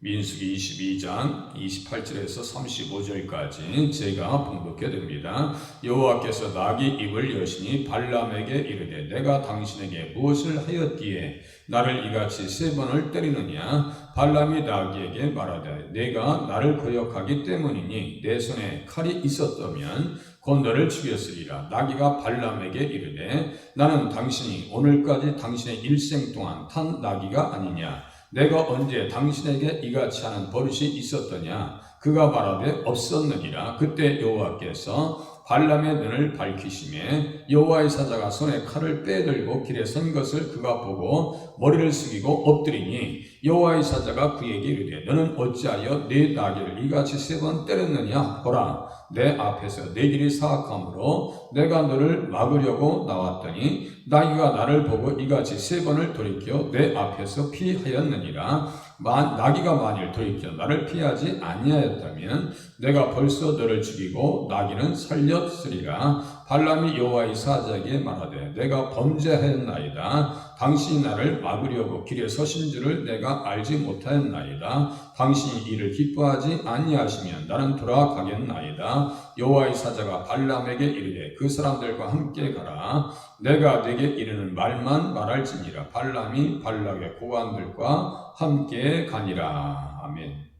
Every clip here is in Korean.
민수기 22장 28절에서 35절까지 제가 봉독해 드립니다. 여호와께서 나귀 입을 여시니 발람에게 이르되 내가 당신에게 무엇을 하였기에 나를 이같이 3번을 때리느냐? 발람이 나귀에게 말하되 내가 나를 거역하기 때문이니 내 손에 칼이 있었다면 곧 너를 죽였으리라. 나귀가 발람에게 이르되 나는 당신이 오늘까지 당신의 일생 동안 탄 나귀가 아니냐? 내가 언제 당신에게 이같이 하는 버릇이 있었더냐? 그가 말하되 없었느니라. 그때 여호와께서 발람의 눈을 밝히시매 여호와의 사자가 손에 칼을 빼들고 길에 선 것을 그가 보고 머리를 숙이고 엎드리니 여호와의 사자가 그에게 이르되 너는 어찌하여 네 나귀를 이같이 3번 때렸느냐? 보라, 내 앞에서 내 길이 사악함으로 내가 너를 막으려고 나왔더니 나귀가 나를 보고 이같이 3번을 돌이켜 내 앞에서 피하였느니라. 나귀가 만일 돌이켜 나를 피하지 아니하였다면 내가 벌써 너를 죽이고 나귀는 살렸으리라. 발람이 여호와의 사자에게 말하되 내가 범죄하였나이다. 당신이 나를 막으려고 길에 서신 줄을 내가 알지 못하였나이다. 당신이 이를 기뻐하지 아니하시면 나는 돌아가겠나이다. 여호와의 사자가 발람에게 이르되 그 사람들과 함께 가라. 내가 네게 이르는 말만 말할지니라. 발람이 발락의 고관들과 함께 가니라. 아멘.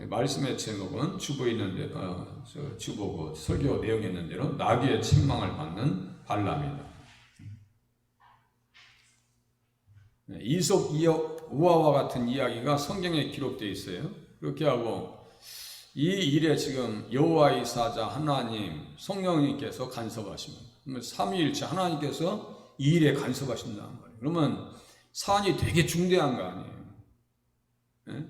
말씀의 제목은 주보에 있는데 주보고 설교 내용에 있는 대로 나귀의 책망을 받는 발람이다. 이솝 우화와 같은 이야기가 성경에 기록되어 있어요. 그렇게 하고 이 일에 지금 여호와의 사자 하나님 성령님께서 간섭하십니다. 그러면 삼위일체 하나님께서 이 일에 간섭하신다는 말이에요. 그러면 사안이 되게 중대한 거 아니에요. 네?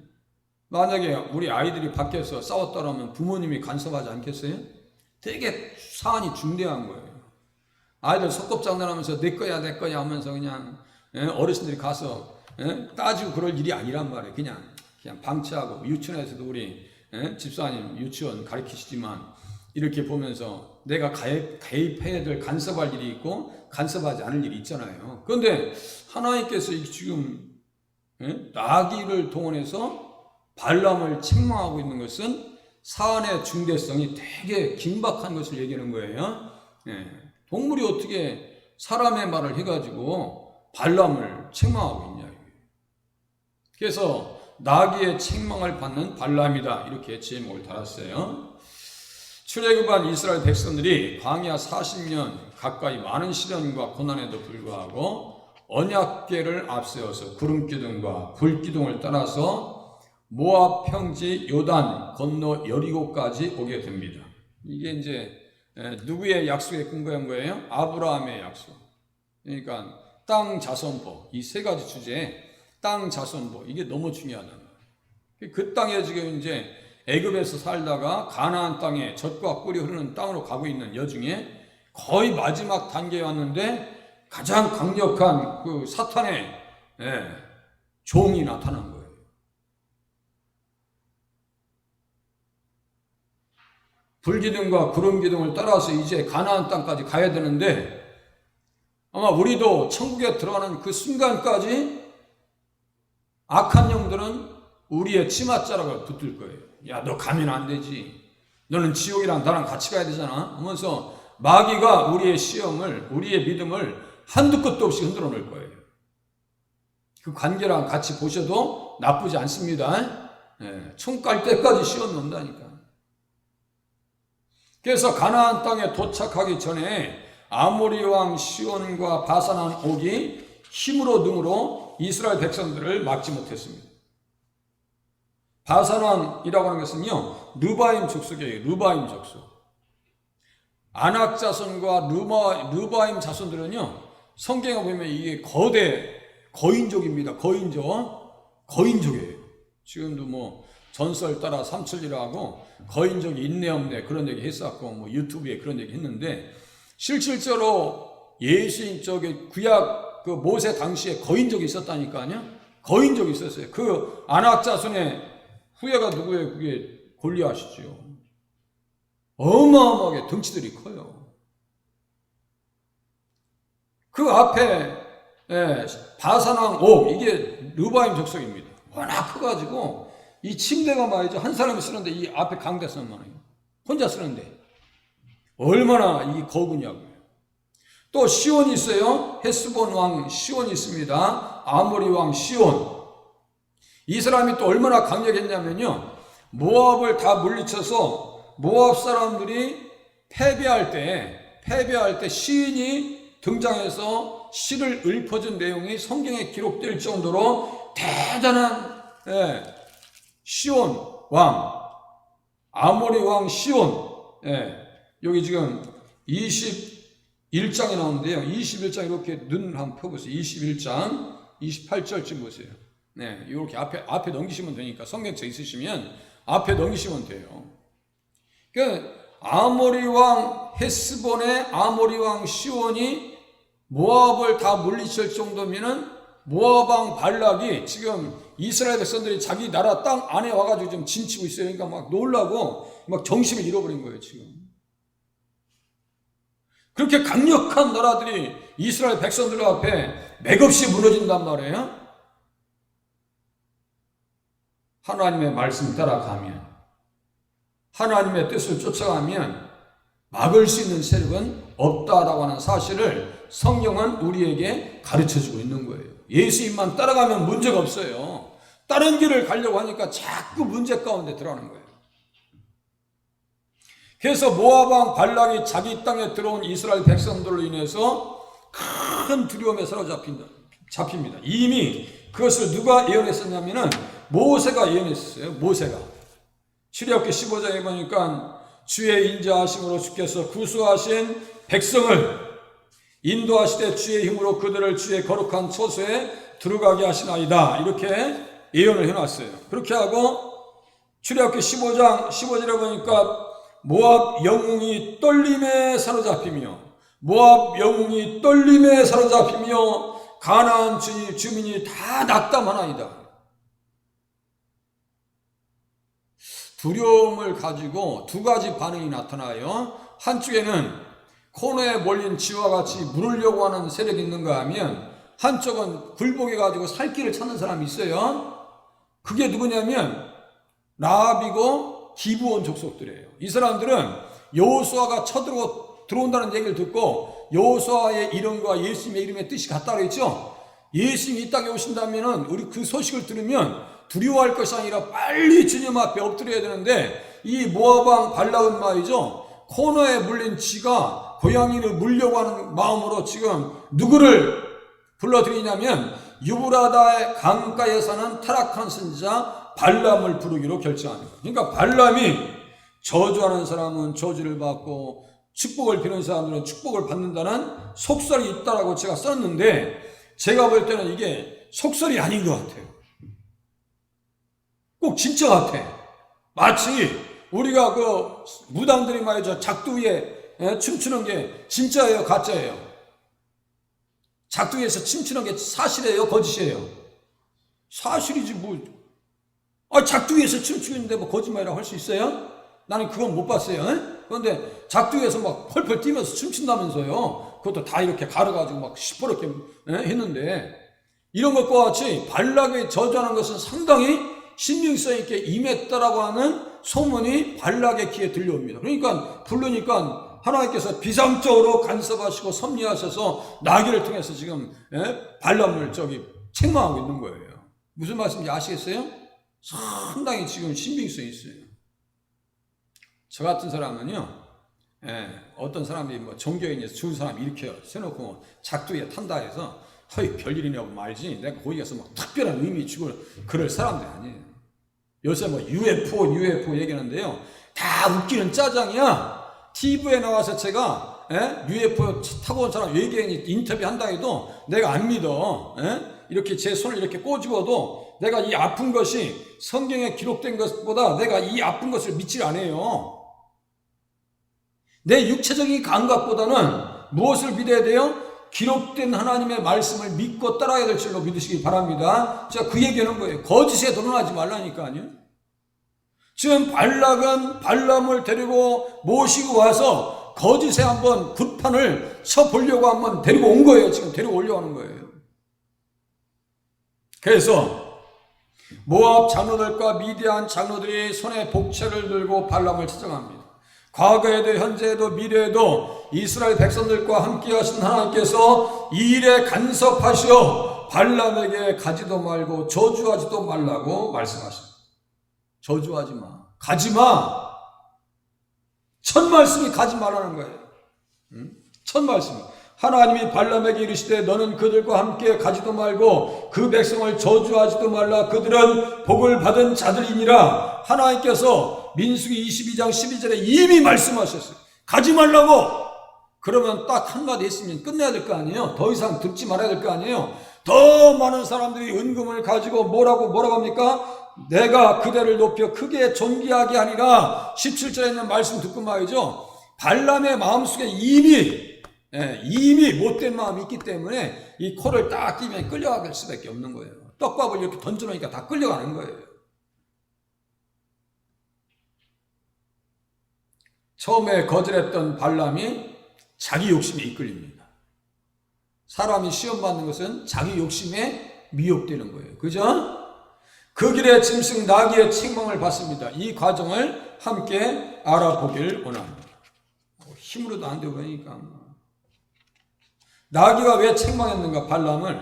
만약에 우리 아이들이 밖에서 싸웠더라면 부모님이 간섭하지 않겠어요? 되게 사안이 중대한 거예요. 아이들 소꿉장난하면서 내 거야 하면서 그냥 어르신들이 가서 따지고 그럴 일이 아니란 말이에요. 그냥 방치하고 유치원에서도 우리 집사님 유치원 가르치시지만 이렇게 보면서 내가 개입해야 될 간섭할 일이 있고 간섭하지 않을 일이 있잖아요. 그런데 하나님께서 지금 나귀를 동원해서 발람을 책망하고 있는 것은 사안의 중대성이 되게 긴박한 것을 얘기하는 거예요. 동물이 어떻게 사람의 말을 해가지고 발람을 책망하고 있냐. 그래서 나귀의 책망을 받는 발람이다. 이렇게 제목을 달았어요. 출애굽한 이스라엘 백성들이 광야 40년 가까이 많은 시련과 고난에도 불구하고 언약궤를 앞세워서 구름기둥과 불기둥을 따라서 모압 평지 요단 건너 여리고까지 오게 됩니다. 이게 이제 누구의 약속에 근거한 거예요? 아브라함의 약속. 그러니까 땅 자손보, 이 3가지 주제에 땅 자손보, 이게 너무 중요하다. 그 땅에 지금 이제 애굽에서 살다가 가나안 땅에 젖과 꿀이 흐르는 땅으로 가고 있는 여중에 거의 마지막 단계에 왔는데 가장 강력한 그 사탄의 종이 나타난 거예요. 불기둥과 구름기둥을 따라서 이제 가나안 땅까지 가야 되는데 아마 우리도 천국에 들어가는 그 순간까지 악한 영들은 우리의 치맛자락을 붙들 거예요. 야, 너 가면 안 되지. 너는 지옥이랑 나랑 같이 가야 되잖아. 하면서 마귀가 우리의 시험을, 우리의 믿음을 한두 끝도 없이 흔들어 놓을 거예요. 그 관계랑 같이 보셔도 나쁘지 않습니다. 총 깔 때까지 시험 논다니까. 그래서 가나안 땅에 도착하기 전에 아모리 왕 시온과 바산한 옥이 힘으로 능으로 이스라엘 백성들을 막지 못했습니다. 바산왕이라고 하는 것은요, 르바임 족속이에요. 르바임 족속. 아낙 자손과 르바임 자손들은요, 성경에 보면 이게 거대 거인족입니다. 거인족이에요. 지금도 뭐 전설 따라 삼천리라고 거인족이 있네 없네 그런 얘기 했었고 뭐 유튜브에 그런 얘기 했는데 실질적으로 예수님 쪽에 구약 그 모세 당시에 거인족이 있었다니까요. 거인족이 있었어요. 그 아낙 자손의 후예가 누구예요? 그게 골리앗이죠. 어마어마하게 덩치들이 커요. 그 앞에 바산왕 옥, 이게 르바임 족속입니다. 워낙 커가지고 이 침대가 말이죠, 한 사람이 쓰는데 이 앞에 강대선만 해요. 혼자 쓰는데 얼마나 이 거구냐고요. 또 시온이 있어요. 헤스본 왕 시온이 있습니다. 아모리 왕 시온. 이 사람이 또 얼마나 강력했냐면요, 모압을 다 물리쳐서 모압 사람들이 패배할 때 시인이 등장해서 시를 읊어준 내용이 성경에 기록될 정도로 대단한 시온 왕, 아모리 왕 시온. 여기 지금 21장에 나오는데요. 21장 이렇게 눈 한번 펴보세요. 21장 28절쯤 보세요. 이렇게 앞에 넘기시면 되니까, 성경책 있으시면 앞에 넘기시면 돼요. 그러니까 아모리 왕 헤스본의 아모리 왕 시온이 모압을 다 물리칠 정도면은 모압 왕 발락이 지금 이스라엘 백성들이 자기 나라 땅 안에 와가지고 좀 진치고 있어요. 그러니까 막 놀라고 막 정신을 잃어버린 거예요, 지금. 그렇게 강력한 나라들이 이스라엘 백성들 앞에 맥없이 무너진단 말이에요. 하나님의 말씀 따라가면, 하나님의 뜻을 쫓아가면 막을 수 있는 세력은 없다라고 하는 사실을 성경은 우리에게 가르쳐주고 있는 거예요. 예수님만 따라가면 문제가 없어요. 다른 길을 가려고 하니까 자꾸 문제 가운데 들어가는 거예요. 그래서 모압 왕 발락이 자기 땅에 들어온 이스라엘 백성들로 인해서 큰 두려움에 사로잡힙니다. 이미 그것을 누가 예언했었냐면은 모세가 예언했었어요. 모세가 출애굽기 15장에 보니까 주의 인자하심으로 주께서 구수하신 백성을 인도하시되 주의 힘으로 그들을 주의 거룩한 처소에 들어가게 하시나이다, 이렇게 예언을 해놨어요. 그렇게 하고 출애굽기 15장 15절에 보니까 모압 영웅이 떨림에 사로잡히며 가나안 주민이 다 낙담하나이다. 두려움을 가지고 두 가지 반응이 나타나요. 한쪽에는 코너에 몰린 쥐와 같이 물으려고 하는 세력이 있는가 하면, 한쪽은 굴복해 가지고 살 길을 찾는 사람이 있어요. 그게 누구냐면 라합이고 기브온 족속들이에요. 이 사람들은 여호수아가 들어온다는 얘기를 듣고 여호수아의 이름과 예수님의 이름의 뜻이 같다고 했죠. 예수님이 이 땅에 오신다면은 우리 그 소식을 들으면 두려워할 것이 아니라 빨리 주님 앞에 엎드려야 되는데, 이 모압 왕 발락은 말이죠, 코너에 물린 쥐가 고양이를 물려고 하는 마음으로 지금 누구를 불러들이냐면 유브라다의 강가에 사는 타락한 선지자 발람을 부르기로 결정합니다. 그러니까 발람이 저주하는 사람은 저주를 받고 축복을 비는 사람들은 축복을 받는다는 속설이 있다라고 제가 썼는데, 제가 볼 때는 이게 속설이 아닌 것 같아요. 꼭 진짜 같아. 마치 우리가 그 무당들이 말이죠, 작두 위에 춤추는 게 진짜예요, 가짜예요? 작두 위에서 춤추는 게 사실이에요, 거짓이에요? 사실이지 뭐. 작두 위에서 춤추고 있는데 뭐 거짓말이라고 할 수 있어요? 나는 그건 못 봤어요. 그런데 작두 위에서 막 펄펄 뛰면서 춤춘다면서요. 그것도 다 이렇게 가려가지고 막 시퍼렇게 했는데, 이런 것과 같이 발락이 저주하는 것은 상당히 신빙성 있게 임했다라고 하는 소문이 발락의 귀에 들려옵니다. 그러니까 부르니까 하나님께서 비상적으로 간섭하시고 섭리하셔서 나귀를 통해서 지금 발람을 책망하고 있는 거예요. 무슨 말씀인지 아시겠어요? 상당히 지금 신빙성이 있어요. 저 같은 사람은요, 어떤 사람이 뭐 종교인에서 죽은 사람 일으켜 세놓고 작두에 탄다 해서 별일이냐고 말지, 내가 거기 가서 막 특별한 의미 주고 그럴 사람들이 아니에요. 요새 뭐 UFO 얘기하는데요, 다 웃기는 짜장이야. TV에 나와서 제가 UFO 타고 온 사람 외계인 인터뷰 한다 해도 내가 안 믿어. 이렇게 제 손을 이렇게 꼬집어도 내가 이 아픈 것이 성경에 기록된 것보다 내가 이 아픈 것을 믿지 않아요. 내 육체적인 감각보다는 무엇을 믿어야 돼요? 기록된 하나님의 말씀을 믿고 따라야 될 줄로 믿으시기 바랍니다. 제가 그 얘기하는 거예요. 거짓에 도전하지 말라니까요. 지금 발락은 발람을 데리고 모시고 와서 거짓에 한번 굿판을 쳐보려고 한번 데리고 온 거예요. 지금 데리고 오려고 하는 거예요. 그래서 모압 장로들과 미디안 장로들이 손에 복채를 들고 발람을 찾아갑니다. 과거에도 현재에도 미래에도 이스라엘 백성들과 함께 하신 하나님께서 이 일에 간섭하시어 발람에게 가지도 말고 저주하지도 말라고 말씀하십니다. 저주하지 마. 가지 마. 첫 말씀이 가지 말라는 거예요. 첫 말씀. 하나님이 발람에게 이르시되 너는 그들과 함께 가지도 말고 그 백성을 저주하지도 말라. 그들은 복을 받은 자들이니라. 하나님께서 민수기 22장 12절에 이미 말씀하셨어요. 가지 말라고. 그러면 딱 한마디 했으면 끝내야 될 거 아니에요. 더 이상 듣지 말아야 될 거 아니에요. 더 많은 사람들이 은금을 가지고 뭐라고 합니까? 내가 그대를 높여 크게 존귀하게 하리라. 17절에 있는 말씀 듣고 말이죠. 발람의 마음속에 이미 못된 마음이 있기 때문에 이 코를 딱 끼면 끌려갈 수밖에 없는 거예요. 떡밥을 이렇게 던져놓으니까 다 끌려가는 거예요. 처음에 거절했던 발람이 자기 욕심에 이끌립니다. 사람이 시험받는 것은 자기 욕심에 미혹되는 거예요. 그죠? 그 길에 짐승 나귀의 책망을 받습니다. 이 과정을 함께 알아보길 원합니다. 힘으로도 안 되고 그러니까. 나귀가 왜 책망했는가? 발람을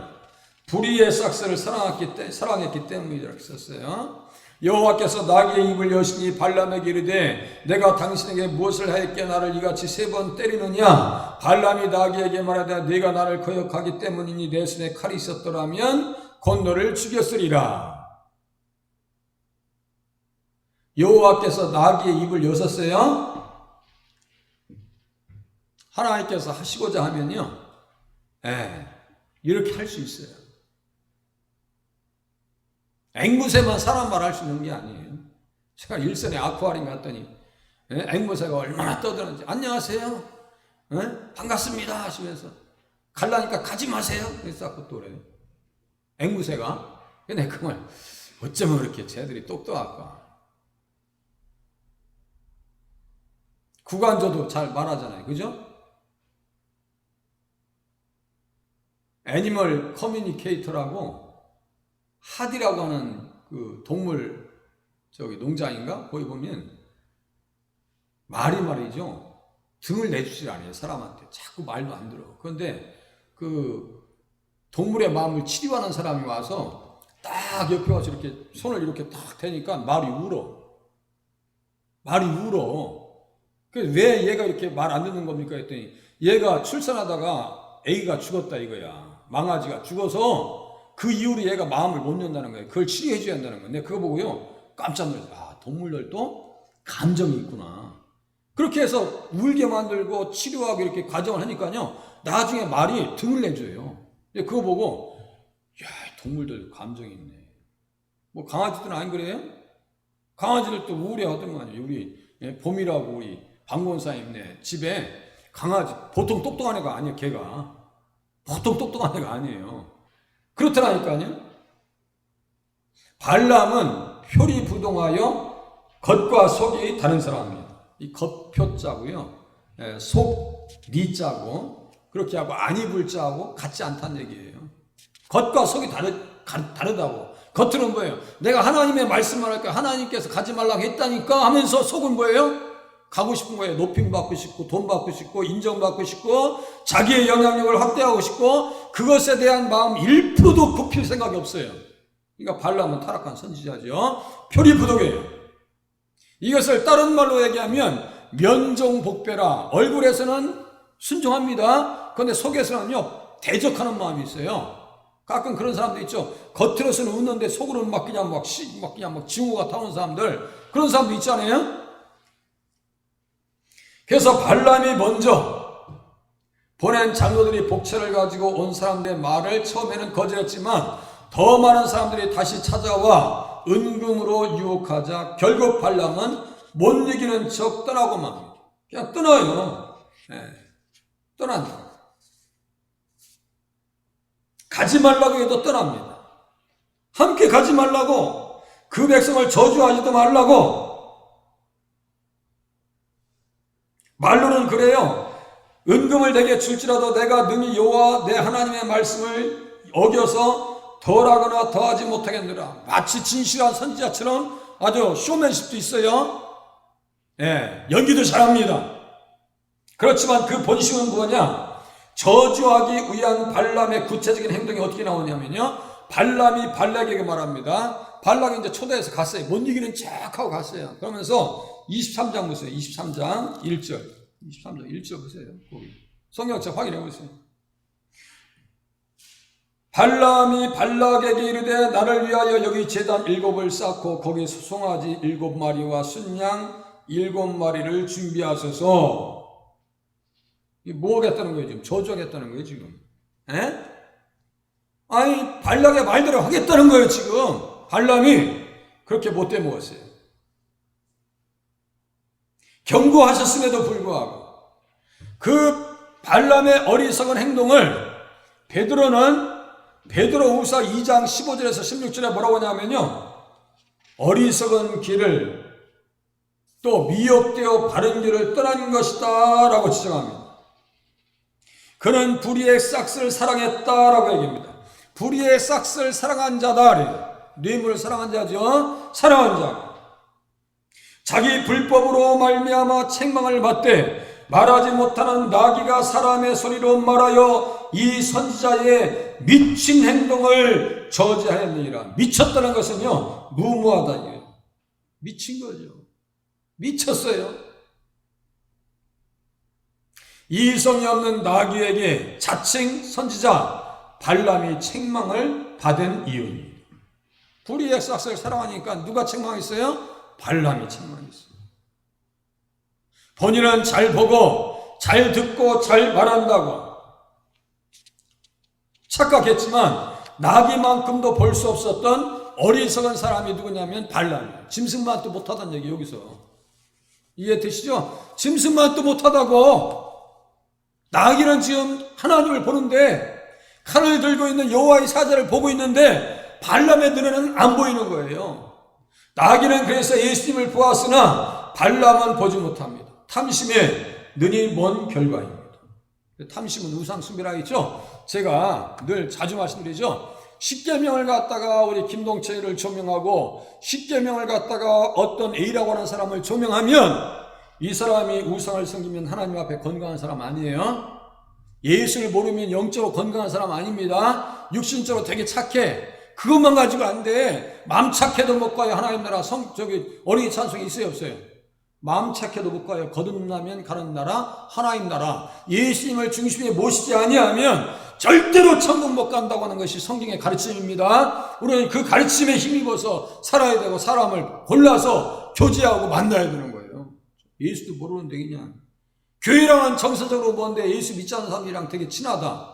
불의의 싹스를 사랑했기 때문이라고 썼어요. 여호와께서 나귀의 입을 여시니 발람에게 이르되 내가 당신에게 무엇을 하였기에 나를 이같이 3번 때리느냐? 발람이 나귀에게 말하되 네가 나를 거역하기 때문이니 내 손에 칼이 있었더라면 곧 너를 죽였으리라. 여호와께서 나귀의 입을 여셨어요. 하나님께서 하시고자 하면요, 이렇게 할 수 있어요. 앵무새만 사람 말할 수 있는 게 아니에요. 제가 일선에 아쿠아리움 갔더니 앵무새가 얼마나 떠드는지 안녕하세요, 반갑습니다 하시면서 갈라니까 가지 마세요. 그래서 또 그래요. 앵무새가. 근데 그걸 어쩌면 그렇게 쟤들이 똑똑할까. 구간조도 잘 말하잖아요. 그죠? 애니멀 커뮤니케이터라고 하디라고 하는 그 동물 농장인가? 거기 보면 말이 말이죠. 등을 내주질 않아요. 사람한테. 자꾸 말도 안 들어. 그런데 그 동물의 마음을 치료하는 사람이 와서 딱 옆에 와서 이렇게 손을 이렇게 딱 대니까 말이 울어. 말이 울어. 그래서 왜 얘가 이렇게 말 안 듣는 겁니까? 했더니 얘가 출산하다가 애기가 죽었다 이거야. 망아지가 죽어서 그 이후로 얘가 마음을 못 연다는 거예요. 그걸 치료해 줘야 한다는 거예요. 내가 그거 보고요 깜짝 놀랐어요. 아, 동물들도 감정이 있구나. 그렇게 해서 울게 만들고 치료하고 이렇게 과정을 하니까요 나중에 말이 등을 내줘요. 그거 보고 야, 동물들 감정이 있네. 뭐 강아지들은 안 그래요? 강아지들도 우울해하더만요. 우리 봄이라고 우리 방권사님네 집에 강아지 보통 똑똑한 애가 아니에요. 걔가 보통 똑똑한 애가 아니에요. 그렇더라니까요. 발람은 표리부동하여 겉과 속이 다른 사람입니다. 이 겉표자고요, 속 니자고 그렇게 하고 안입을자하고 같지 않다는 얘기예요. 겉과 속이 다르다고. 겉으로는 뭐예요? 내가 하나님의 말씀을 할까? 하나님께서 가지 말라고 했다니까 하면서 속은 뭐예요? 가고 싶은 거예요. 높임 받고 싶고 돈 받고 싶고 인정받고 싶고 자기의 영향력을 확대하고 싶고 그것에 대한 마음 1%도 굽힐 생각이 없어요. 그러니까 발람은 타락한 선지자죠. 표리부동이에요. 이것을 다른 말로 얘기하면 면종복배라. 얼굴에서는 순종합니다. 그런데 속에서는요 대적하는 마음이 있어요. 가끔 그런 사람도 있죠. 겉으로서는 웃는데 속으로는 막 그냥 징후가 타오는 사람들, 그런 사람도 있잖아요. 그래서 발람이 먼저 보낸 장로들이 복채를 가지고 온 사람들의 말을 처음에는 거절했지만 더 많은 사람들이 다시 찾아와 은금으로 유혹하자 결국 발람은 못 이기는 척 떠나고만 그냥 떠나요. 떠난다. 가지 말라고 해도 떠납니다. 함께 가지 말라고, 그 백성을 저주하지도 말라고. 말로는 그래요. 은금을 내게 줄지라도 내가 능히 여호와 내 하나님의 말씀을 어겨서 덜하거나 더하지 못하겠느라. 마치 진실한 선지자처럼 아주 쇼맨십도 있어요. 예, 연기도 잘합니다. 그렇지만 그 본심은 뭐냐? 저주하기 위한 발람의 구체적인 행동이 어떻게 나오냐면요, 발람이 발락에게 말합니다. 발락이 이제 초대해서 갔어요. 못 이기는 척 하고 갔어요. 그러면서 23장 보세요. 23장 1절. 23장 1절 보세요. 거기 성경책 확인해 보세요. 발람이 발락에게 이르되 나를 위하여 여기 제단 7을 쌓고 거기 송아지 7마리와 순양 7마리를 준비하소서. 뭐 하겠다는 거예요 지금? 저주하겠다는 거예요 지금. 에? 아니 발락의 말대로 하겠다는 거예요 지금. 발람이 그렇게 못돼 먹었어요. 경고하셨음에도 불구하고 그 발람의 어리석은 행동을 베드로후서 2장 15절에서 16절에 뭐라고 하냐면요, 어리석은 길을 또 미혹되어 바른 길을 떠난 것이다 라고 지적합니다. 그는 불의의 싹스를 사랑했다라고 얘기합니다. 불의의 싹스를 사랑한 자다. 뇌물을 사랑한 자죠. 사랑한 자. 자기 불법으로 말미암아 책망을 받되 말하지 못하는 나귀가 사람의 소리로 말하여 이 선지자의 미친 행동을 저지하였느니라. 미쳤다는 것은요, 무모하다. 미친 거죠. 미쳤어요. 이성이 없는 나귀에게 자칭 선지자 발람이 책망을 받은 이유입니다. 불의의 싹스를 사랑하니까 누가 책망했어요? 발람이 책망했어요. 본인은 잘 보고 잘 듣고 잘 말한다고 착각했지만 나귀만큼도 볼 수 없었던 어리석은 사람이 누구냐면 발람이에요. 짐승만도 못하다는 얘기 여기서 이해되시죠? 짐승만도 못하다고. 나귀는 지금 하나님을 보는데 칼을 들고 있는 여호와의 사자를 보고 있는데 발람의 눈에는 안 보이는 거예요. 나귀는 그래서 예수님을 보았으나 발람은 보지 못합니다. 탐심에 눈이 먼 결과입니다. 탐심은 우상 숭배라 했죠. 제가 늘 자주 말씀드리죠. 십계명을 갖다가 우리 김동철을 조명하고 십계명을 갖다가 어떤 A라고 하는 사람을 조명하면 이 사람이 우상을 섬기면 하나님 앞에 건강한 사람 아니에요. 예수를 모르면 영적으로 건강한 사람 아닙니다. 육신적으로 되게 착해. 그것만 가지고 안 돼. 마음 착해도 못 가요. 하나님 나라 어린이 찬송이 있어요 없어요? 마음 착해도 못 가요. 거듭나면 가는 나라 하나님 나라. 예수님을 중심에 모시지 아니하면 절대로 천국 못 간다고 하는 것이 성경의 가르침입니다. 우리는 그 가르침에 힘입어서 살아야 되고 사람을 골라서 교제하고 만나야 되는 거예요. 예수도 모르는데 그냥 교회랑은 정서적으로 뭔데 예수 믿지 않는 사람이랑 되게 친하다.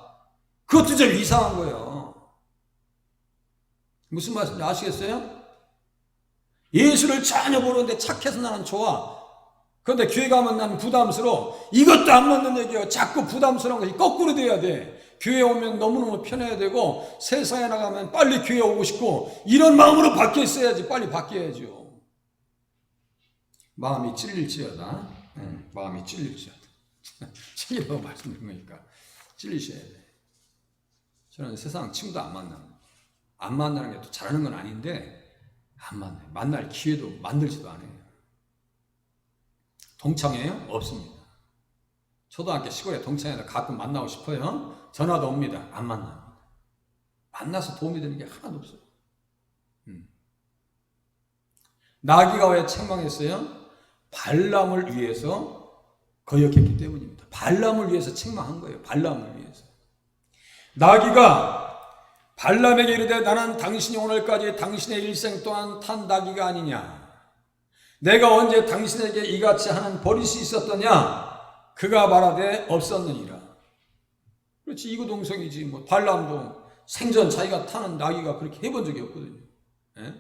그것도 좀 이상한 거예요. 무슨 말씀인지 아시겠어요? 예수를 전혀 모르는데 착해서 나는 좋아. 그런데 교회 가면 나는 부담스러워. 이것도 안 맞는 얘기예요. 자꾸 부담스러운 것이 거꾸로 돼야 돼. 교회 오면 너무너무 편해야 되고 세상에 나가면 빨리 교회 오고 싶고 이런 마음으로 바뀌어 있어야지. 빨리 바뀌어야죠. 마음이 찔릴지어다. 마음이 찔릴지어다. 찔리라고 말씀드린 거니까 찔리셔야 돼. 저는 세상 친구도 안 만나요. 안 만나는 게 또 잘하는 건 아닌데 안 만나요. 만날 기회도 만들지도 않아요. 동창회요? 없습니다. 초등학교 시골에 동창회를 가끔 만나고 싶어요. 전화도 옵니다. 안 만납니다. 만나서 도움이 되는 게 하나도 없어요. 나귀가 왜 책망했어요? 발람을 위해서 거역했기 때문입니다. 발람을 위해서 책망한 거예요. 발람을 위해서. 나귀가 발람에게 이르되 나는 당신이 오늘까지 당신의 일생 동안 탄 나귀가 아니냐. 내가 언제 당신에게 이같이 하는 버릇이 있었더냐. 그가 말하되 없었느니라. 그렇지, 이구동성이지. 뭐 발람도 생전 자기가 타는 나귀가 그렇게 해본 적이 없거든요. 예?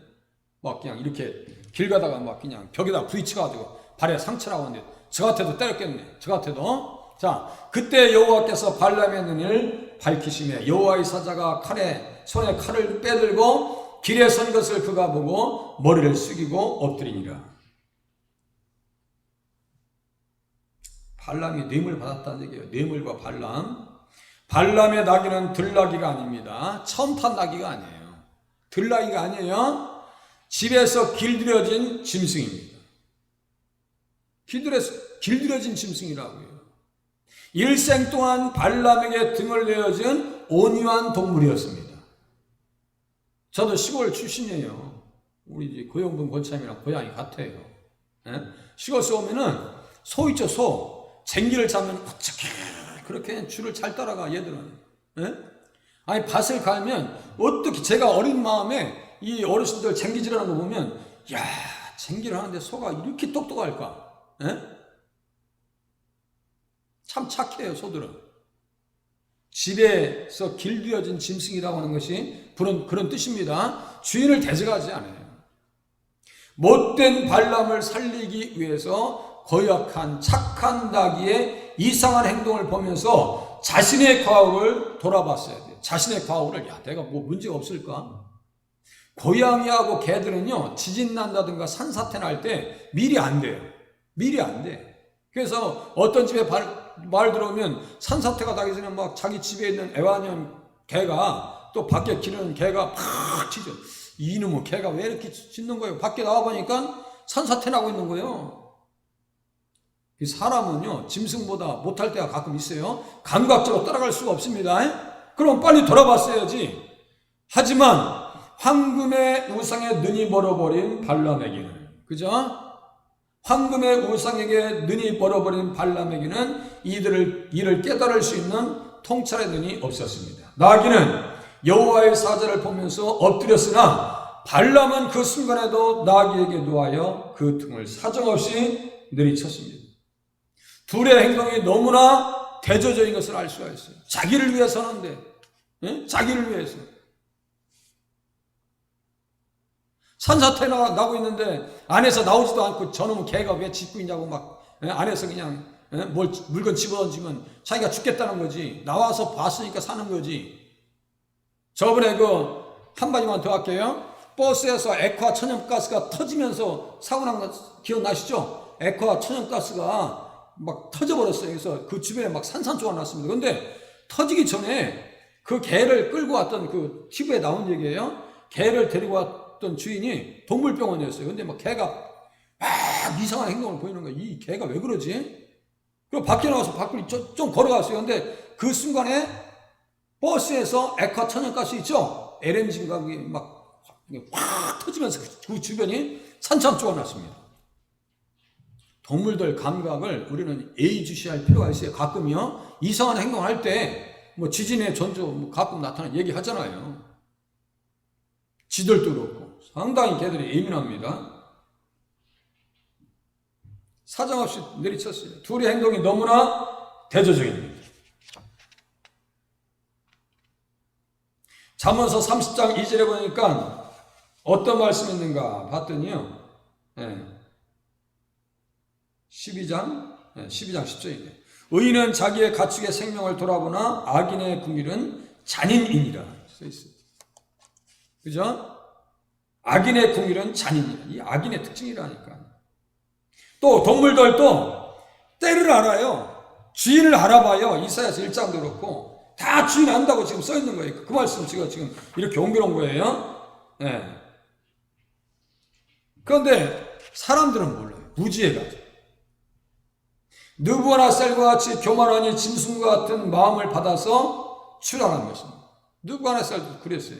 막 그냥 이렇게 길 가다가 막 그냥 벽에다 부딪혀가지고 발에 상처나고 있는데 저 같아도 때렸겠네. 저 같아도. 자, 그때 여호와께서 발람의 눈을 밝히시며 여호와의 사자가 손에 칼을 빼들고 길에 선 것을 그가 보고 머리를 숙이고 엎드리니라. 발람이 뇌물 받았다는 얘기예요. 뇌물과 발람. 발람의 나귀는 들나귀가 아닙니다. 처음 탄 나귀가 아니에요. 들나귀가 아니에요. 집에서 길들여진 짐승입니다. 길들여진 짐승이라고요. 일생 동안 발람에게 등을 내어준 온유한 동물이었습니다. 저도 시골 출신이에요. 우리 이제 고영분 권참이랑 고향이 같아요. 예? 시골서 오면은 소 있죠, 소. 쟁기를 잡으면 어떻게 그렇게 줄을 잘 따라가 얘들은. 예? 아니 밭을 갈면 어떻게 제가 어린 마음에 이 어르신들 쟁기질하는 거 보면 야 쟁기를 하는데 소가 이렇게 똑똑할까? 예? 참 착해요 소들은. 집에서 길들여진 짐승이라고 하는 것이 그런 뜻입니다. 주인을 대적하지 않아요. 못된 발람을 살리기 위해서 거역한 착한 나귀의 이상한 행동을 보면서 자신의 과오를 돌아봤어야 돼요. 자신의 과오를 내가 뭐 문제가 없을까? 고양이하고 개들은요 지진 난다든가 산사태 날 때 미리 안 돼요. 미리 안 돼. 그래서 어떤 집에 말 들어오면 산사태가 나기 전에 막 자기 집에 있는 애완형 개가 또 밖에 기르는 개가 팍 짖어. 이놈의 개가 왜 이렇게 짖는 거예요? 밖에 나와보니까 산사태 나고 있는 거예요. 사람은요 짐승보다 못할 때가 가끔 있어요. 감각적으로 따라갈 수가 없습니다. 그럼 빨리 돌아봤어야지. 하지만 황금의 우상에 눈이 멀어버린 발람에게는, 그죠? 황금의 우상에게 눈이 멀어버린 발람에게는 이를 깨달을 수 있는 통찰의 눈이 없었습니다. 나귀는 여호와의 사자를 보면서 엎드렸으나 발람은 그 순간에도 나귀에게 놓아여 그 등을 사정없이 내리쳤습니다. 둘의 행동이 너무나 대조적인 것을 알 수가 있어요. 자기를 위해서 하는데, 예? 자기를 위해서. 산사태가 나고 있는데 안에서 나오지도 않고 저놈은 개가 왜 짖고 있냐고 막 안에서 그냥 물건 집어던지면 자기가 죽겠다는 거지. 나와서 봤으니까 사는 거지. 저번에 한마디만 더 할게요. 버스에서 액화 천연가스가 터지면서 사고 난 거 기억나시죠? 액화 천연가스가 막 터져버렸어요. 그래서 그 주변에 막 산산조각 났습니다. 그런데 터지기 전에 그 개를 끌고 왔던 그 TV에 나온 얘기예요. 개를 데리고 왔던 주인이 동물병원이었어요. 근데 막 개가 막 이상한 행동을 보이는 거예요. 이 개가 왜 그러지? 그리고 밖에 나와서 밖으로 좀 걸어갔어요. 근데 그 순간에 버스에서 액화 천연가스 있죠? LNG가 막 확 터지면서 그 주변이 산산조각 났습니다. 동물들 감각을 우리는 예의주시할 필요가 있어요. 가끔요 이상한 행동을 할 때 뭐 지진의 전조 가끔 나타나는 얘기 하잖아요. 지들도 그렇고 상당히 개들이 예민합니다. 사정없이 내리쳤어요. 둘의 행동이 너무나 대조적입니다. 잠언서 30장 2절에 보니까 어떤 말씀이 있는가 봤더니요. 12장 10절인데 의인은 자기의 가축의 생명을 돌아보나 악인의 궁일은 잔인이니라 써있어요. 그죠? 악인의 궁일은 잔인이라. 이 악인의 특징이라니까. 또 동물들도 때를 알아요. 주인을 알아봐요. 이사야서 1장도 그렇고 다 주인 안다고 지금 써있는 거예요. 그 말씀 제가 지금 이렇게 옮겨놓은 거예요. 그런데 사람들은 몰라요. 무지해가지고. 느부갓네살과 같이 교만하니 짐승과 같은 마음을 받아서 출하는 것입니다. 느부갓네살도 그랬어요.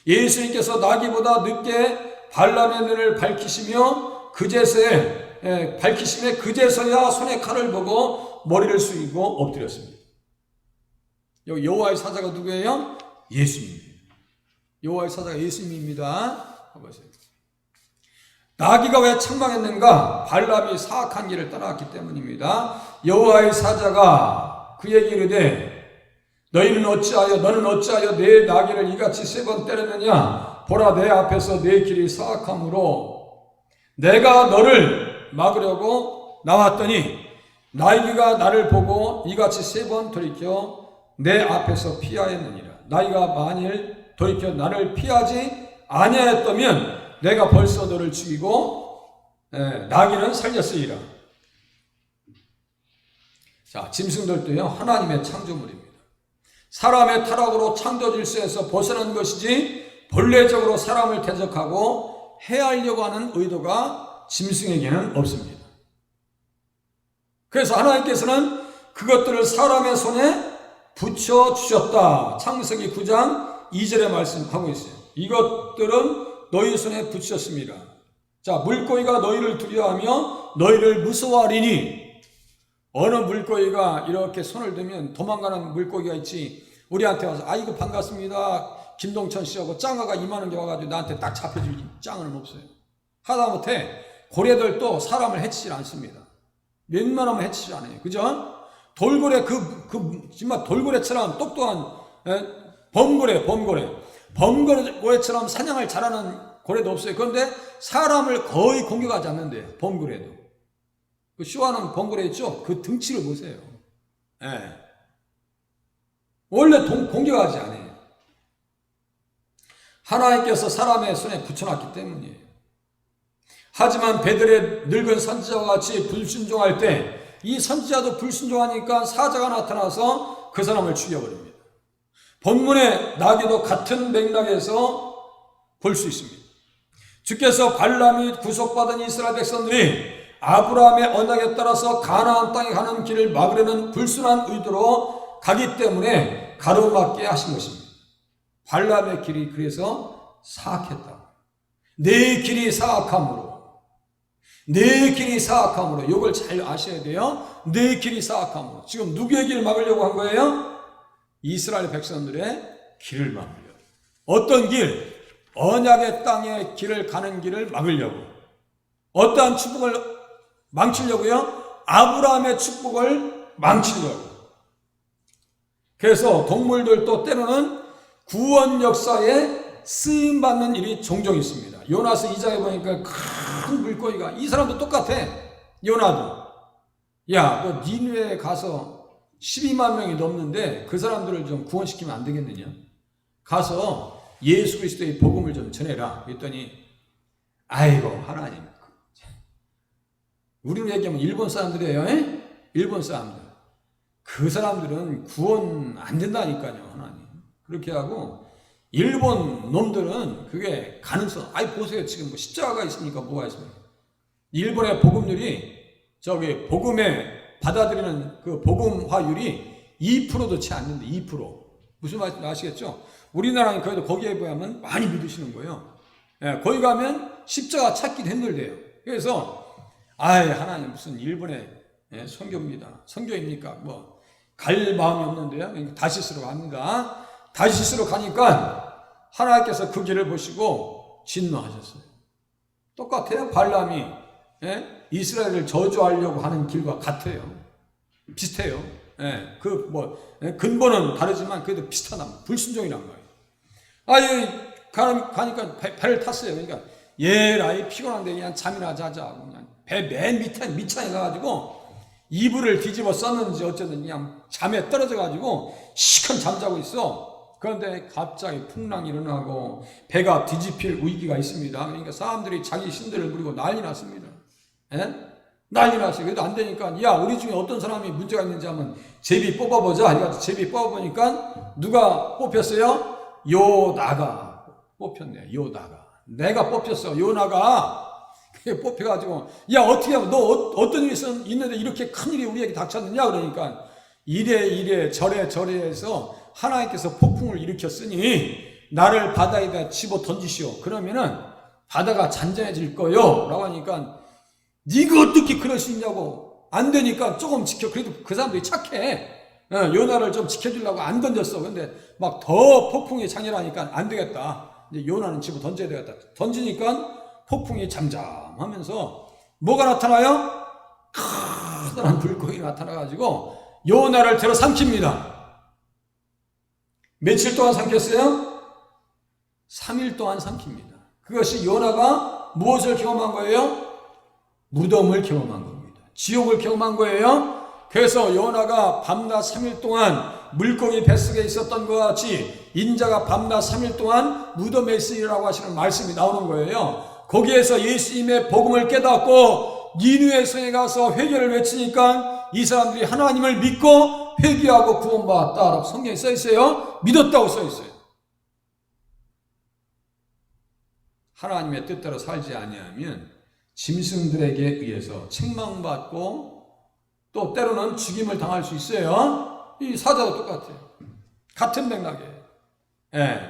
예수님께서 나귀보다 늦게 발람의 눈을 밝히시며 그제서야 손에 칼을 보고 머리를 숙이고 엎드렸습니다. 여기 여호와의 사자가 누구예요? 예수님입니다. 여호와의 사자가 예수님입니다. 봐보세요. 나귀가 왜 책망했는가? 발람이 사악한 길을 따라왔기 때문입니다. 여호와의 사자가 그에게 이르되 너는 어찌하여 내 나귀를 이같이 3번 때렸느냐? 보라 내 앞에서 내 길이 사악함으로 내가 너를 막으려고 나왔더니 나귀가 나를 보고 이같이 3번 돌이켜 내 앞에서 피하였느니라. 나귀가 만일 돌이켜 나를 피하지 아니하였다면 내가 벌써 너를 죽이고 나귀는 살렸으리라. 자, 짐승들도요 하나님의 창조물입니다. 사람의 타락으로 창조 질서에서 벗어난 것이지 본래적으로 사람을 대적하고 해하려고 하는 의도가 짐승에게는 없습니다. 그래서 하나님께서는 그것들을 사람의 손에 붙여주셨다. 창세기 9장 2절에 말씀하고 있어요. 이것들은 너희 손에 붙이셨습니다. 자, 물고기가 너희를 두려워하며 너희를 무서워하리니. 어느 물고기가 이렇게 손을 들면 도망가는 물고기가 있지. 우리한테 와서 아이고 반갑습니다. 김동천 씨하고 짱어가 이만한 게 와가지고 나한테 딱 잡혀주지. 짱어는 없어요. 하다못해 고래들도 사람을 해치질 않습니다. 웬만하면 해치지 않아요. 그죠? 돌고래 정말 돌고래처럼 똑똑한 범고래처럼 사냥을 잘하는 고래도 없어요. 그런데 사람을 거의 공격하지 않는데요. 범고래도. 그 쇼하는 범고래 있죠? 그 등치를 보세요. 예. 원래 공격하지 않아요. 하나님께서 사람의 손에 붙여놨기 때문이에요. 하지만 베들의 늙은 선지자와 같이 불순종할 때 이 선지자도 불순종하니까 사자가 나타나서 그 사람을 죽여버립니다. 본문의 나귀도 같은 맥락에서 볼 수 있습니다. 주께서 발람이 구속받은 이스라엘 백성들이 아브라함의 언약에 따라서 가나안 땅에 가는 길을 막으려는 불순한 의도로 가기 때문에 가로막게 하신 것입니다. 발람의 길이 그래서 사악했다. 내 길이 사악함으로 이걸 잘 아셔야 돼요. 내 길이 사악함으로. 지금 누구의 길을 막으려고 한 거예요? 이스라엘 백성들의 길을 막으려고. 어떤 길? 언약의 땅의 길을 가는 길을 막으려고. 어떠한 축복을 망치려고요? 아브라함의 축복을 망치려고. 그래서 동물들도 때로는 구원 역사에 쓰임받는 일이 종종 있습니다. 요나서 2장에 보니까 큰 물고기가, 이 사람도 똑같아. 요나도. 야, 너 니느웨에 가서 12만 명이 넘는데 그 사람들을 좀 구원시키면 안 되겠느냐? 가서 예수 그리스도의 복음을 좀 전해라. 그랬더니 아이고 하나님, 우리로 얘기하면 일본 사람들이에요. 일본 사람들. 그 사람들은 구원 안 된다니까요. 하나님. 그렇게 하고 일본 놈들은 그게 가능성. 아이 보세요. 지금 뭐 십자가가 있으니까 뭐가 있습니까? 일본의 복음률이 저기 복음에 받아들이는 그 복음화율이 2%도 채 안 된다. 2%. 무슨 말인지 아시겠죠? 우리나라는 그래도 거기에 비하면 많이 믿으시는 거예요. 예, 거기 가면 십자가 찾기 힘들대요. 그래서 아이 하나님 무슨 일본의 선교입니다. 선교입니까? 뭐 갈 마음이 없는데요. 다시스로 갑니다. 다시스로 가니까 하나님께서 그 길을 보시고 진노하셨어요. 똑같아요. 발람이 이스라엘을 저주하려고 하는 길과 같아요. 비슷해요. 근본은 다르지만 그래도 비슷하다. 불순종이란 말이에요. 가니까 배를 탔어요. 그러니까 얘라이 피곤한데 그냥 잠이나 자자. 그냥 배 맨 밑창에 가가지고 이불을 뒤집어 썼는지 어쨌든 그냥 잠에 떨어져가지고 시큰 잠자고 있어. 그런데 갑자기 풍랑이 일어나고 배가 뒤집힐 위기가 있습니다. 그러니까 사람들이 자기 신들을 부리고 난리 났습니다. 난리 났어요. 그래도 안 되니까 야 우리 중에 어떤 사람이 문제가 있는지 한번 제비 뽑아보자. 그래가지고 제비 뽑아보니까 누가 뽑혔어요? 요나가 뽑혔네. 요나가. 내가 뽑혔어. 요나가. 뽑혀가지고 야 어떻게 하면 너 어떤 일이 있는데 이렇게 큰일이 우리에게 닥쳤느냐. 그러니까 이래 저래 해서 하나님께서 폭풍을 일으켰으니 나를 바다에다 집어 던지시오. 그러면은 바다가 잔잔해질 거요 라고 하니까 네가 어떻게 그럴 수 있냐고. 안 되니까 조금 지켜. 그래도 그 사람들이 착해. 요나를 좀 지켜주려고 안 던졌어. 근데 막 더 폭풍이 장렬하니까 안 되겠다. 이제 요나는 집어 던져야 되겠다. 던지니까 폭풍이 잠잠하면서 뭐가 나타나요? 커다란 불꽃이 나타나가지고 요나를 들어 삼킵니다. 며칠 동안 삼켰어요? 3일 동안 삼킵니다. 그것이 요나가 무엇을 경험한 거예요? 무덤을 경험한 겁니다. 지옥을 경험한 거예요. 그래서 요나가 밤낮 3일 동안 물고기 뱃속에 있었던 것 같이 인자가 밤낮 3일 동안 무덤에 있으리라고 하시는 말씀이 나오는 거예요. 거기에서 예수님의 복음을 깨닫고 니느웨 성에 가서 회개를 외치니까 이 사람들이 하나님을 믿고 회개하고 구원받았다라고 성경에 써 있어요. 믿었다고 써 있어요. 하나님의 뜻대로 살지 아니하면 짐승들에게 의해서 책망받고 또 때로는 죽임을 당할 수 있어요. 이 사자도 똑같아요. 같은 맥락이에요. 예.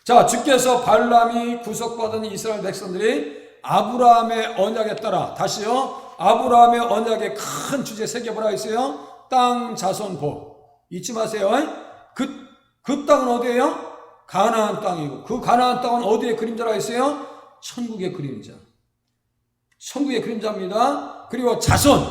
자, 주께서 발람이 구속받은 이스라엘 백성들이 아브라함의 언약에 따라, 다시요, 아브라함의 언약의 큰 주제 세 개 뭐라 했어요? 땅, 자손, 복. 잊지 마세요. 그 땅은 어디예요? 가나안 땅이고, 그 가나안 땅은 어디의 그림자라 했어요? 천국의 그림자. 천국의 그림자입니다. 그리고 자손.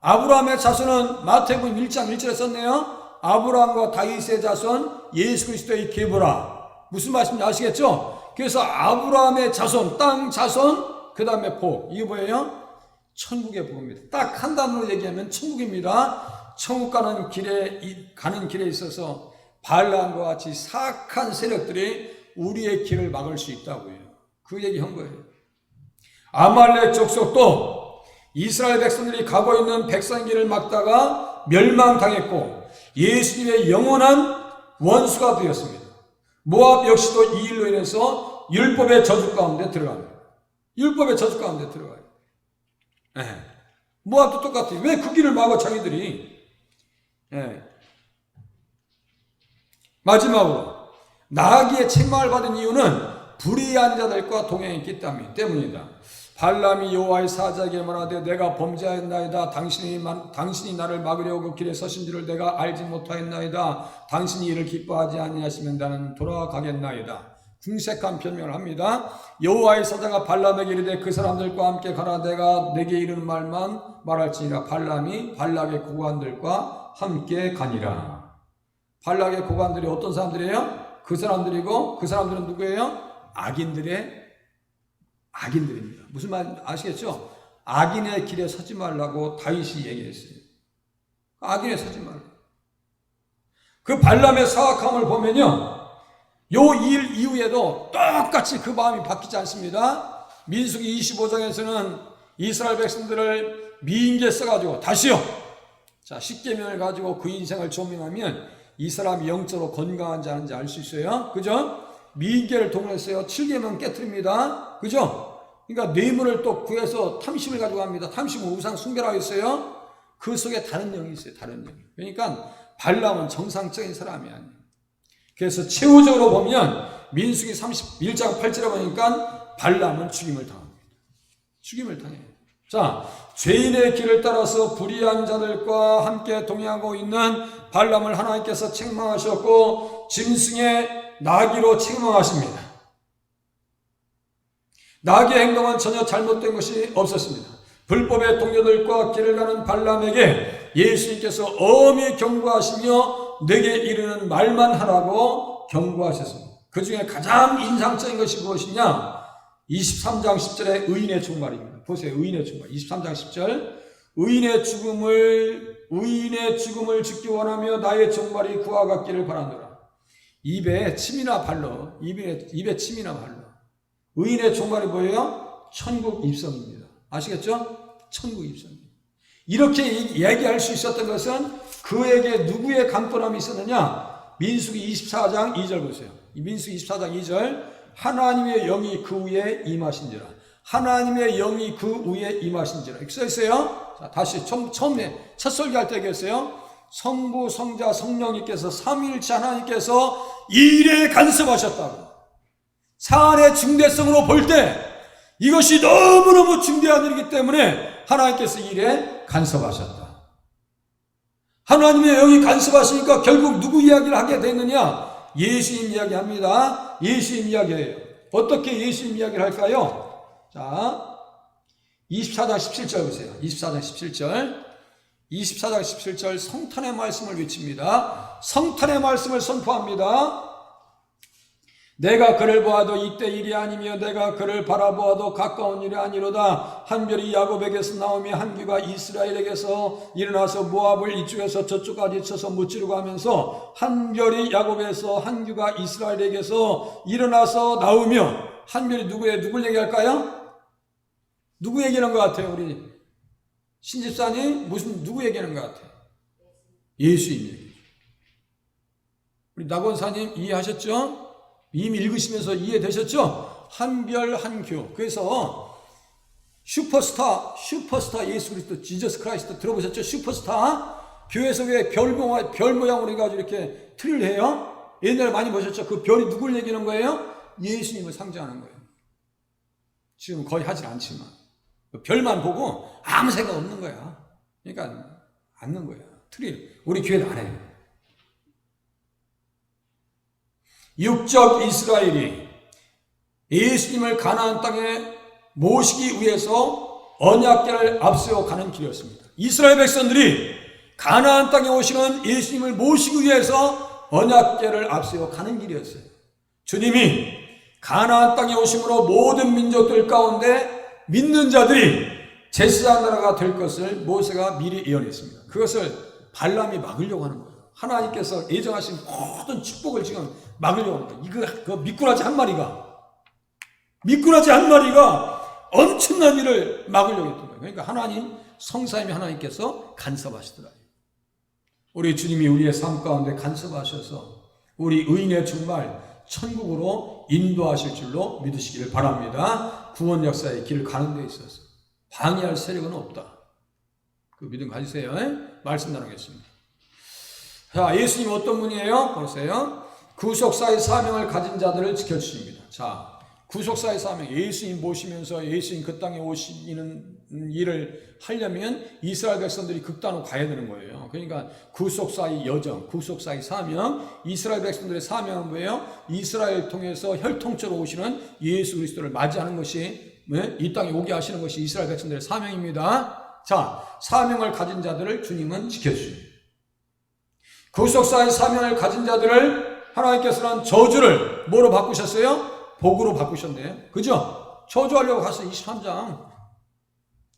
아브라함의 자손은 마태복음 1장 1절에 썼네요. 아브라함과 다윗의 자손, 예수 그리스도의 계보라. 무슨 말씀인지 아시겠죠? 그래서 아브라함의 자손, 땅 자손, 그 다음에 복. 이게 뭐예요? 천국의 복입니다. 딱 한 단어로 얘기하면 천국입니다. 천국 가는 길에 있어서 발람과 같이 사악한 세력들이 우리의 길을 막을 수 있다고요. 그 얘기 한 거예요. 아말렉 족속도 이스라엘 백성들이 가고 있는 백성길을 막다가 멸망당했고 예수님의 영원한 원수가 되었습니다. 모압 역시도 이 일로 인해서 율법의 저주 가운데 들어갑니다. 율법의 저주 가운데 들어가요. 모압도 똑같아요. 왜 그 길을 막아 자기들이? 마지막으로 나귀의 책망을 받은 이유는 불의한 자들과 동행했기 때문이다. 발람이 여호와의 사자에게 말하되 내가 범죄하였나이다. 당신이 나를 막으려고 그 길에 서신 줄을 내가 알지 못하였나이다. 당신이 이를 기뻐하지 아니하시면 나는 돌아가겠나이다. 궁색한 변명을 합니다. 여호와의 사자가 발람에게 이르되 그 사람들과 함께 가라. 내가 내게 이르는 말만 말할지니라. 발람이 발락의 고관들과 함께 가니라. 발락의 고관들이 어떤 사람들이에요? 그 사람들이고, 그 사람들은 누구예요? 악인들입니다. 무슨 말 아시겠죠? 악인의 길에 서지 말라고 다윗이 얘기했어요. 악인에 서지 말라. 그 발람의 사악함을 보면요, 요 일 이후에도 똑같이 그 마음이 바뀌지 않습니다. 민수기 25장에서는 이스라엘 백성들을 미인계 써가지고 다시요, 자, 십계명을 가지고 그 인생을 조명하면 이 사람이 영적으로 건강한지 아닌지 알 수 있어요. 그죠? 미인계를 동원했어요. 7계명 깨트립니다. 그죠? 그러니까 뇌물을 또 구해서 탐심을 가지고 갑니다. 탐심은 우상 숭배라고 했어요. 그 속에 다른 영이 있어요. 다른 영. 그러니까 발람은 정상적인 사람이 아니에요. 그래서 최후적으로 보면 민수기 31장 8절에 보니까 발람은 죽임을 당합니다. 죽임을 당해요. 자, 죄인의 길을 따라서 불의한 자들과 함께 동행하고 있는 발람을 하나님께서 책망하셨고 짐승의 나귀로 책망하십니다. 나귀의 행동은 전혀 잘못된 것이 없었습니다. 불법의 동료들과 길을 가는 발람에게 예수님께서 엄히 경고하시며 내게 이르는 말만 하라고 경고하셨습니다. 그 중에 가장 인상적인 것이 무엇이냐? 23장 10절의 의인의 종말입니다. 보세요. 의인의 종말. 23장 10절. 의인의 죽음을 죽기 원하며 나의 종말이 그와 같기를 바라노라. 입에 침이나 발로. 입에 침이나 발로. 의인의 종말이 뭐예요? 천국 입성입니다. 아시겠죠? 천국 입성입니다. 이렇게 얘기할 수 있었던 것은 그에게 누구의 강권함이 있었느냐? 민수기 24장 2절 보세요. 민수기 24장 2절. 하나님의 영이 그 위에 임하신지라. 하나님의 영이 그 위에 임하신지라. 이렇게 써 있어요. 자, 다시 처음에 첫 설교할 때 얘기했어요. 성부, 성자, 성령님께서 삼위일체 하나님께서 이 일에 간섭하셨다고. 사안의 중대성으로 볼 때 이것이 너무너무 중대한 일이기 때문에 하나님께서 이 일에 간섭하셨다. 하나님의 영이 간섭하시니까 결국 누구 이야기를 하게 되느냐? 예수님 이야기합니다. 예수님 이야기예요. 어떻게 예수님 이야기를 할까요? 자, 24장 17절 보세요. 24장 17절. 24장 17절 성탄의 말씀을 외칩니다. 성탄의 말씀을 선포합니다. 내가 그를 보아도 이때 일이 아니며 내가 그를 바라보아도 가까운 일이 아니로다. 한 별이 야곱에게서 나오며 한 귀가 이스라엘에게서 일어나서 모압을 이쪽에서 저쪽까지 쳐서 무찌르고 하면서 한 별이 야곱에서 한 귀가 이스라엘에게서 일어나서 나오며. 한 별이 누굴 얘기할까요? 누구 얘기하는 것 같아요? 우리 신집사님 누구 얘기하는 것 같아요? 예수님 얘기. 우리 낙원사님 이해하셨죠? 이미 읽으시면서 이해되셨죠? 한별 한교. 그래서 슈퍼스타 예수 그리스도 지저스 크라이스트 들어보셨죠? 슈퍼스타 교회에서 왜 별 모양으로 해가지고 이렇게 틀을 해요? 옛날에 많이 보셨죠? 그 별이 누굴 얘기하는 거예요? 예수님을 상징하는 거예요. 지금 거의 하진 않지만 별만 보고 아무 생각 없는 거야. 그러니까 않는 거야. 틀이 우리 교회는 안 해요. 육적 이스라엘이 예수님을 가나안 땅에 모시기 위해서 언약궤를 앞세워 가는 길이었습니다. 이스라엘 백성들이 가나안 땅에 오시는 예수님을 모시기 위해서 언약궤를 앞세워 가는 길이었어요. 주님이 가나안 땅에 오심으로 모든 민족들 가운데 믿는 자들이 제사장 나라가 될 것을 모세가 미리 예언했습니다. 그것을 발람이 막으려고 하는 거예요. 하나님께서 예정하신 모든 축복을 지금 막으려고 하는 거예요. 그 미꾸라지 한 마리가 엄청난 일을 막으려고 했던 거예요. 그러니까 하나님, 성삼위 하나님께서 간섭하시더라고요. 우리 주님이 우리의 삶 가운데 간섭하셔서 우리 의인의 정말 천국으로 인도하실 줄로 믿으시기를 바랍니다. 구원 역사의 길을 가는 데 있어서 방해할 세력은 없다. 그 믿음 가지세요. 말씀 나누겠습니다. 자, 예수님 어떤 분이에요? 보세요. 구속사의 사명을 가진 자들을 지켜주십니다. 자, 구속사의 사명, 예수님 모시면서 예수님 그 땅에 오시는 일을 하려면 이스라엘 백성들이 극단으로 가야 되는 거예요. 그러니까 구속사의 여정, 구속사의 사명, 이스라엘 백성들의 사명은 뭐예요? 이스라엘 통해서 혈통처럼 오시는 예수 그리스도를 맞이하는 것이, 이 땅에 오게 하시는 것이 이스라엘 백성들의 사명입니다. 자, 사명을 가진 자들을 주님은 지켜주십니다. 구속사의 사명을 가진 자들을 하나님께서는 저주를 뭐로 바꾸셨어요? 복으로 바꾸셨네요. 그죠? 저주하려고 갔어요. 23장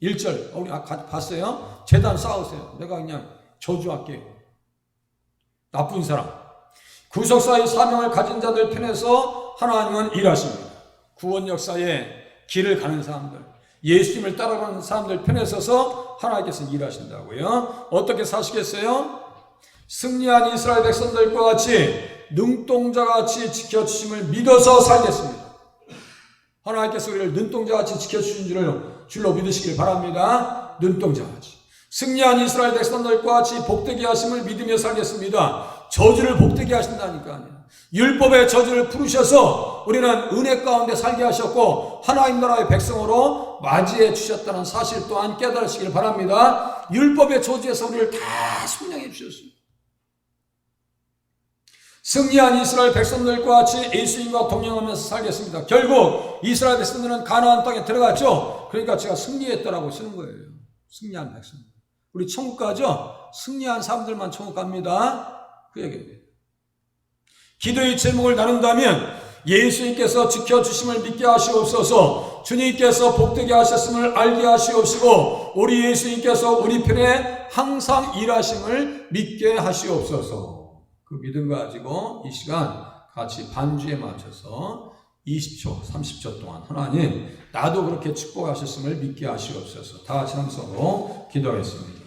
1절 우리 봤어요? 제단 쌓으세요. 내가 그냥 저주할게요. 나쁜 사람. 구속사의 사명을 가진 자들 편에서 하나님은 일하십니다. 구원 역사의 길을 가는 사람들, 예수님을 따라가는 사람들 편에 서서 하나님께서 일하신다고요. 어떻게 사시겠어요? 승리한 이스라엘 백성들과 같이 눈동자같이 지켜주심을 믿어서 살겠습니다. 하나님께서 우리를 눈동자같이 지켜주신 줄로 믿으시길 바랍니다. 눈동자같이. 승리한 이스라엘 백성들과 같이 복되게 하심을 믿으며 살겠습니다. 저주를 복되게 하신다니까요. 율법의 저주를 풀으셔서 우리는 은혜 가운데 살게 하셨고 하나님 나라의 백성으로 맞이해 주셨다는 사실 또한 깨달으시길 바랍니다. 율법의 저주에서 우리를 다 속량해 주셨습니다. 승리한 이스라엘 백성들과 같이 예수님과 동행하면서 살겠습니다. 결국 이스라엘 백성들은 가나안 땅에 들어갔죠. 그러니까 제가 승리했다라고 쓰는 거예요. 승리한 백성. 우리 천국 가죠. 승리한 사람들만 천국 갑니다. 그 얘기예요. 기도의 제목을 나눈다면 예수님께서 지켜주심을 믿게 하시옵소서. 주님께서 복되게 하셨음을 알게 하시옵시고 우리 예수님께서 우리 편에 항상 일하심을 믿게 하시옵소서. 그 믿음 가지고 이 시간 같이 반주에 맞춰서 20초, 30초 동안 하나님 나도 그렇게 축복하셨음을 믿게 하시옵소서. 다 같이 함성으로 기도하겠습니다.